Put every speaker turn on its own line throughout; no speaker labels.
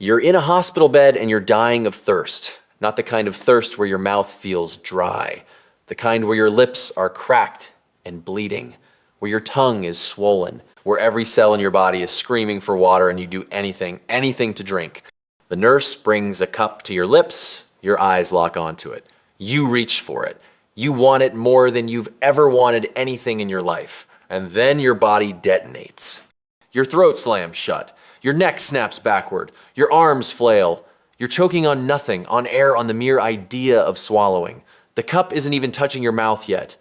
You're in a hospital bed and you're dying of thirst. Not the kind of thirst where your mouth feels dry. The kind where your lips are cracked and bleeding. Where your tongue is swollen. Where every cell in your body is screaming for water and you do anything to drink. The nurse brings a cup to your lips. Your eyes lock onto it. You reach for it. You want it more than you've ever wanted anything in your life. And then your body detonates. Your throat slams shut. Your neck snaps backward. Your arms flail. You're choking on nothing, on air, on the mere idea of swallowing. The cup isn't even touching your mouth yet.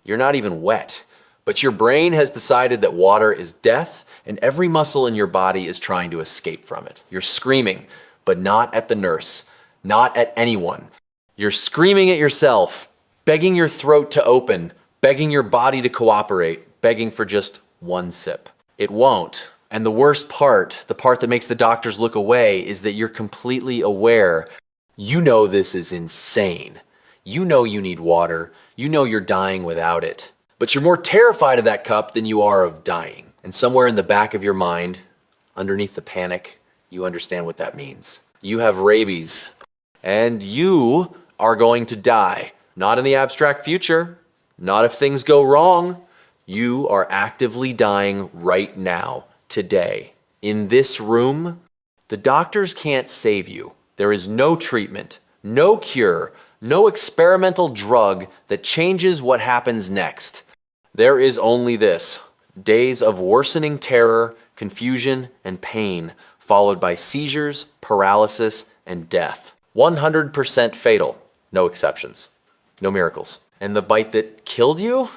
You're not even wet. But your brain has decided that water is death, and every muscle in your body is trying to escape from it. You're screaming, but not at the nurse, not at anyone. You're screaming at yourself, begging your throat to open, begging your body to cooperate, begging for just one sip. It won't. And the worst part, the part that makes the doctors look away, is that you're completely aware. You know this is insane. You know you need water. You know you're dying without it. But you're more terrified of that cup than you are of dying. And somewhere in the back of your mind, underneath the panic, you understand what that means. You have rabies. And you are going to die. Not in the abstract future. Not if things go wrong. You are actively dying right now. Today, in this room. The doctors can't save you. There is no treatment, no cure, no experimental drug that changes what happens next. There is only this: days of worsening terror, confusion, and pain, followed by seizures, paralysis, and death. 100% fatal, no exceptions, no miracles. And the bite that killed you?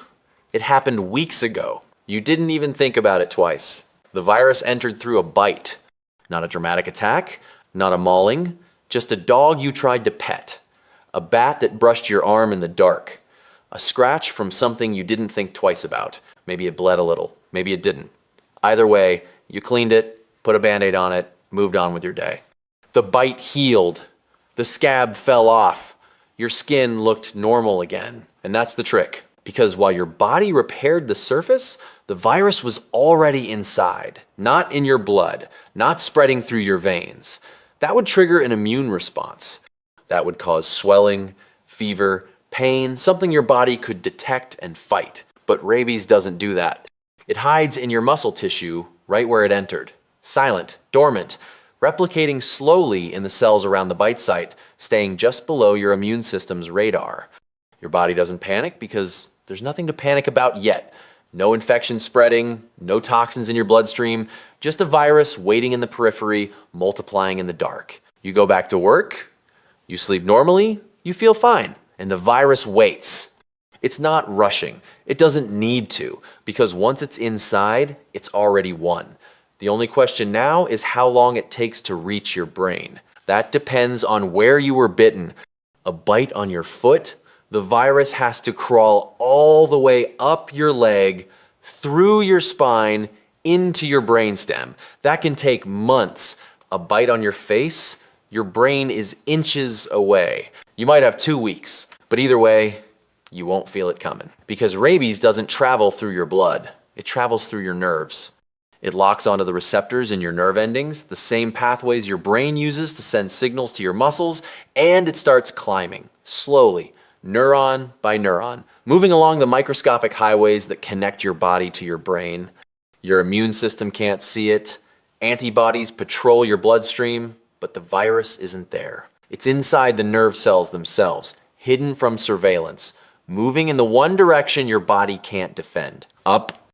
It happened weeks ago. You didn't even think about it twice. The virus entered through a bite. Not a dramatic attack, not a mauling, just a dog you tried to pet. A bat that brushed your arm in the dark. A scratch from something you didn't think twice about. Maybe it bled a little, maybe it didn't. Either way, you cleaned it, put a Band-Aid on it, moved on with your day. The bite healed. The scab fell off. Your skin looked normal again. And that's the trick. Because while your body repaired the surface, the virus was already inside, not in your blood, not spreading through your veins. That would trigger an immune response. That would cause swelling, fever, pain, something your body could detect and fight. But rabies doesn't do that. It hides in your muscle tissue right where it entered. Silent, dormant, replicating slowly in the cells around the bite site, staying just below your immune system's radar. Your body doesn't panic because there's nothing to panic about yet. No infection spreading, no toxins in your bloodstream, just a virus waiting in the periphery, multiplying in the dark. You go back to work, you sleep normally, you feel fine, and the virus waits. It's not rushing. It doesn't need to, because once it's inside, it's already won. The only question now is how long it takes to reach your brain. That depends on where you were bitten. A bite on your foot? The virus has to crawl all the way up your leg, through your spine, into your brainstem. That can take months. A bite on your face? Your brain is inches away. You might have 2 weeks, but either way, you won't feel it coming. Because rabies doesn't travel through your blood. It travels through your nerves. It locks onto the receptors in your nerve endings, the same pathways your brain uses to send signals to your muscles, and it starts climbing, slowly, neuron by neuron, moving along the microscopic highways that connect your body to your brain. Your immune system can't see it. Antibodies patrol your bloodstream, but the virus isn't there. It's inside the nerve cells themselves, hidden from surveillance, moving in the one direction your body can't defend, up.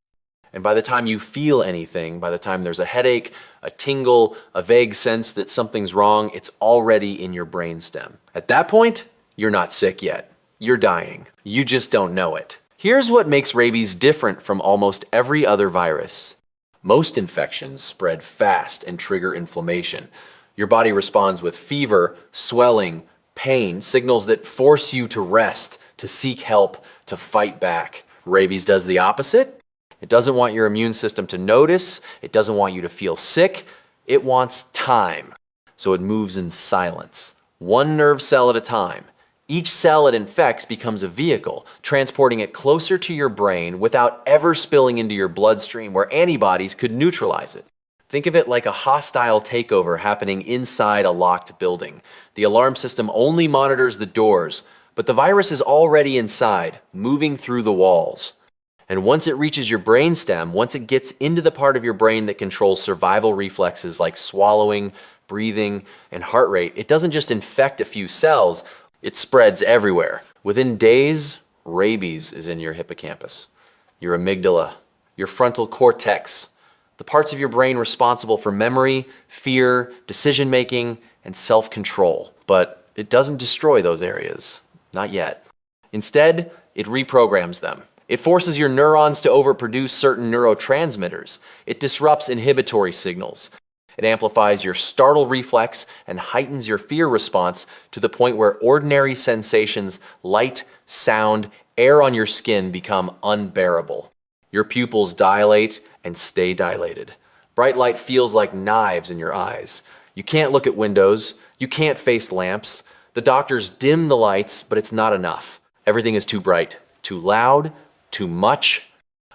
And by the time you feel anything, by the time there's a headache, a tingle, a vague sense that something's wrong, it's already in your brainstem. At that point, you're not sick yet. You're dying. You just don't know it. Here's what makes rabies different from almost every other virus. Most infections spread fast and trigger inflammation. Your body responds with fever, swelling, pain, signals that force you to rest, to seek help, to fight back. Rabies does the opposite. It doesn't want your immune system to notice. It doesn't want you to feel sick. It wants time. So it moves in silence, one nerve cell at a time. Each cell it infects becomes a vehicle, transporting it closer to your brain without ever spilling into your bloodstream where antibodies could neutralize it. Think of it like a hostile takeover happening inside a locked building. The alarm system only monitors the doors, but the virus is already inside, moving through the walls. And once it reaches your brainstem, once it gets into the part of your brain that controls survival reflexes like swallowing, breathing, and heart rate, it doesn't just infect a few cells, it spreads everywhere. Within days, rabies is in your hippocampus, your amygdala, your frontal cortex, the parts of your brain responsible for memory, fear, decision-making, and self-control. But it doesn't destroy those areas. Not yet. Instead, it reprograms them. It forces your neurons to overproduce certain neurotransmitters. It disrupts inhibitory signals. It amplifies your startle reflex and heightens your fear response to the point where ordinary sensations, light, sound, air on your skin become unbearable. Your pupils dilate and stay dilated. Bright light feels like knives in your eyes. You can't look at windows. You can't face lamps. The doctors dim the lights, but it's not enough. Everything is too bright, too loud, too much.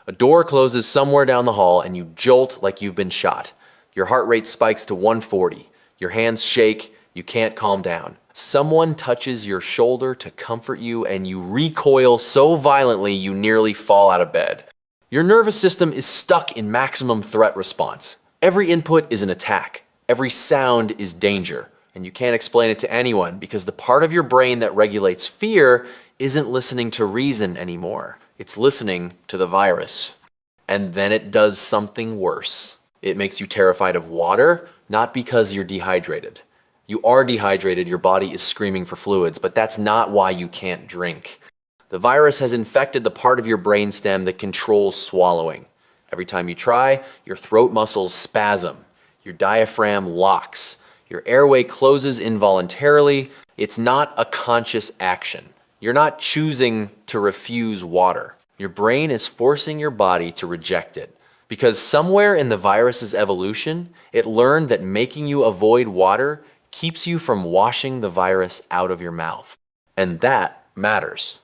A door closes somewhere down the hall and you jolt like you've been shot. Your heart rate spikes to 140. Your hands shake. You can't calm down. Someone touches your shoulder to comfort you and you recoil so violently you nearly fall out of bed. Your nervous system is stuck in maximum threat response. Every input is an attack. Every sound is danger. And you can't explain it to anyone because the part of your brain that regulates fear isn't listening to reason anymore. It's listening to the virus. And then it does something worse. It makes you terrified of water, not because you're dehydrated. You are dehydrated, your body is screaming for fluids, but that's not why you can't drink. The virus has infected the part of your brainstem that controls swallowing. Every time you try, your throat muscles spasm, your diaphragm locks, your airway closes involuntarily. It's not a conscious action. You're not choosing to refuse water. Your brain is forcing your body to reject it. Because somewhere in the virus's evolution, it learned that making you avoid water keeps you from washing the virus out of your mouth. And that matters.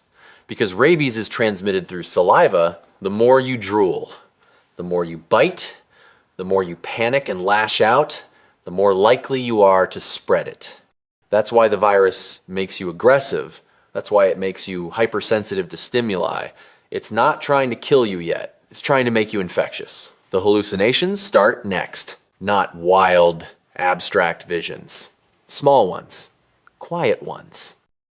Because rabies is transmitted through saliva, the more you drool, the more you bite, the more you panic and lash out, the more likely you are to spread it. That's why the virus makes you aggressive. That's why it makes you hypersensitive to stimuli. It's not trying to kill you yet. It's trying to make you infectious. The hallucinations start next. Not wild, abstract visions. Small ones. Quiet ones.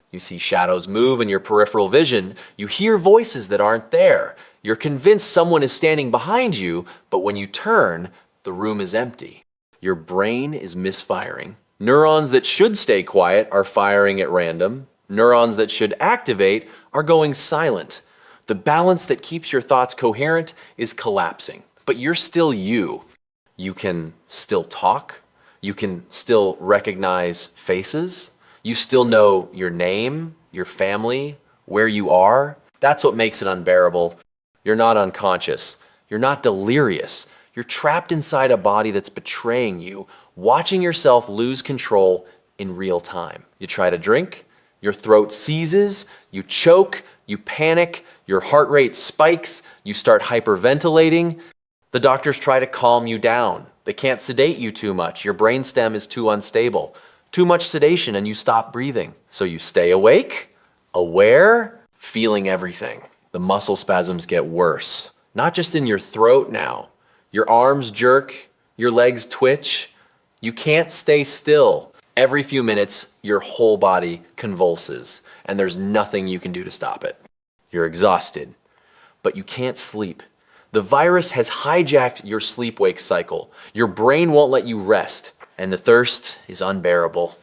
You see shadows move in your peripheral vision. You hear voices that aren't there. You're convinced someone is standing behind you, but when you turn, the room is empty. Your brain is misfiring. Neurons that should stay quiet are firing at random. Neurons that should activate are going silent. The balance that keeps your thoughts coherent is collapsing. But you're still you. You can still talk. You can still recognize faces. You still know your name, your family, where you are. That's what makes it unbearable. You're not unconscious. You're not delirious. You're trapped inside a body that's betraying you, watching yourself lose control in real time. You try to drink, your throat seizes, you choke, you panic, your heart rate spikes, you start hyperventilating. The doctors try to calm you down. They can't sedate you too much. Your brainstem is too unstable. Too much sedation and you stop breathing. So you stay awake, aware, feeling everything. The muscle spasms get worse. Not just in your throat now. Your arms jerk, your legs twitch. You can't stay still. Every few minutes, your whole body convulses, and there's nothing you can do to stop it. You're exhausted, but you can't sleep. The virus has hijacked your sleep-wake cycle. Your brain won't let you rest, and the thirst is unbearable.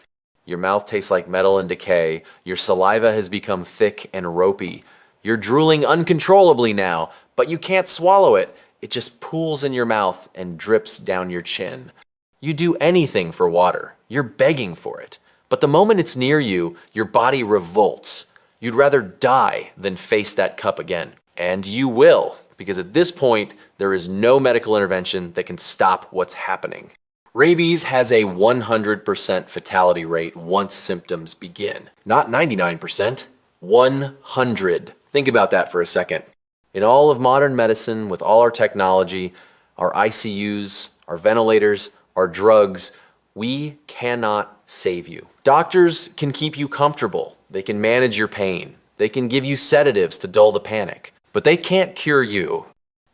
Your mouth tastes like metal and decay. Your saliva has become thick and ropey. You're drooling uncontrollably now, but you can't swallow it. It just pools in your mouth and drips down your chin. You do anything for water. You're begging for it. But the moment it's near you, your body revolts. You'd rather die than face that cup again. And you will, because at this point, there is no medical intervention that can stop what's happening. Rabies has a 100% fatality rate once symptoms begin. Not 99%, 100. Think about that for a second. In all of modern medicine, with all our technology, our ICUs, our ventilators, our drugs. We cannot save you. Doctors can keep you comfortable. They can manage your pain. They can give you sedatives to dull the panic, but they can't cure you.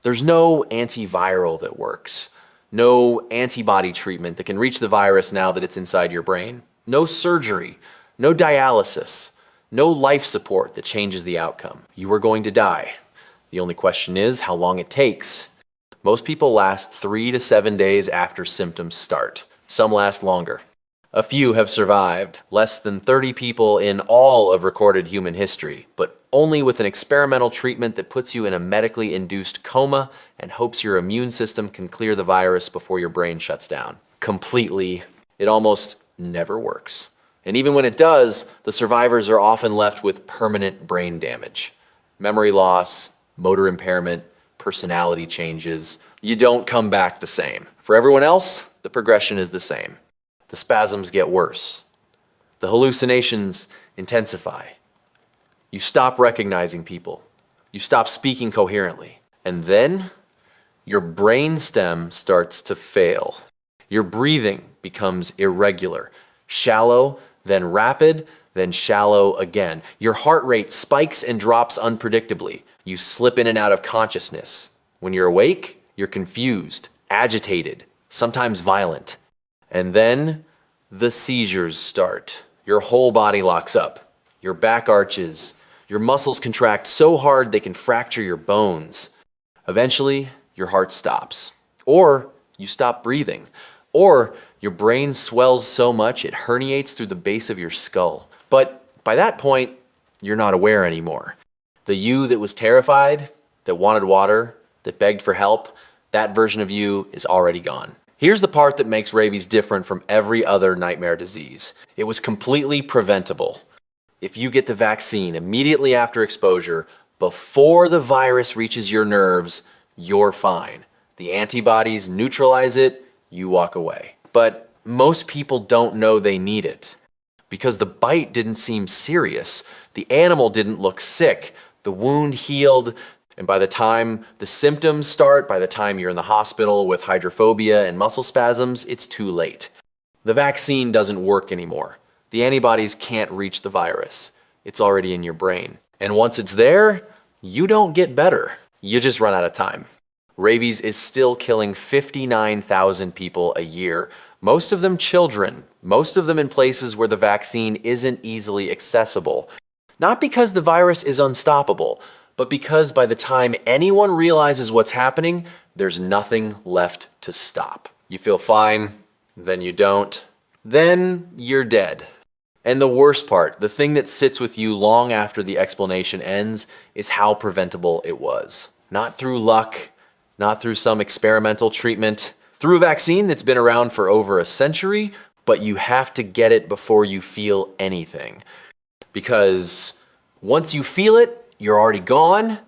There's no antiviral that works. No antibody treatment that can reach the virus now that it's inside your brain. No surgery, no dialysis, no life support that changes the outcome. You are going to die. The only question is how long it takes. Most people last 3 to 7 days after symptoms start. Some last longer. A few have survived, less than 30 people in all of recorded human history, but only with an experimental treatment that puts you in a medically induced coma and hopes your immune system can clear the virus before your brain shuts down. Completely, it almost never works. And even when it does, the survivors are often left with permanent brain damage. Memory loss, motor impairment, personality changes. You don't come back the same. For everyone else, the progression is the same. The spasms get worse. The hallucinations intensify. You stop recognizing people. You stop speaking coherently. And then your brainstem starts to fail. Your breathing becomes irregular, shallow, then rapid, then shallow again. Your heart rate spikes and drops unpredictably. You slip in and out of consciousness. When you're awake, you're confused, agitated, sometimes violent. And then the seizures start. Your whole body locks up. Your back arches. Your muscles contract so hard they can fracture your bones. Eventually, your heart stops. Or you stop breathing. Or your brain swells so much it herniates through the base of your skull. But by that point, you're not aware anymore. The you that was terrified, that wanted water, that begged for help, that version of you is already gone. Here's the part that makes rabies different from every other nightmare disease. It was completely preventable. If you get the vaccine immediately after exposure, before the virus reaches your nerves, you're fine. The antibodies neutralize it, you walk away. But most people don't know they need it. Because the bite didn't seem serious, the animal didn't look sick, the wound healed, and by the time the symptoms start, by the time you're in the hospital with hydrophobia and muscle spasms, it's too late. The vaccine doesn't work anymore. The antibodies can't reach the virus. It's already in your brain. And once it's there, you don't get better. You just run out of time. Rabies is still killing 59,000 people a year, most of them children, most of them in places where the vaccine isn't easily accessible. Not because the virus is unstoppable, but because by the time anyone realizes what's happening, there's nothing left to stop. You feel fine, then you don't, then you're dead. And the worst part, the thing that sits with you long after the explanation ends, is how preventable it was. Not through luck, not through some experimental treatment, through a vaccine that's been around for over a century, but you have to get it before you feel anything. Because once you feel it, you're already gone,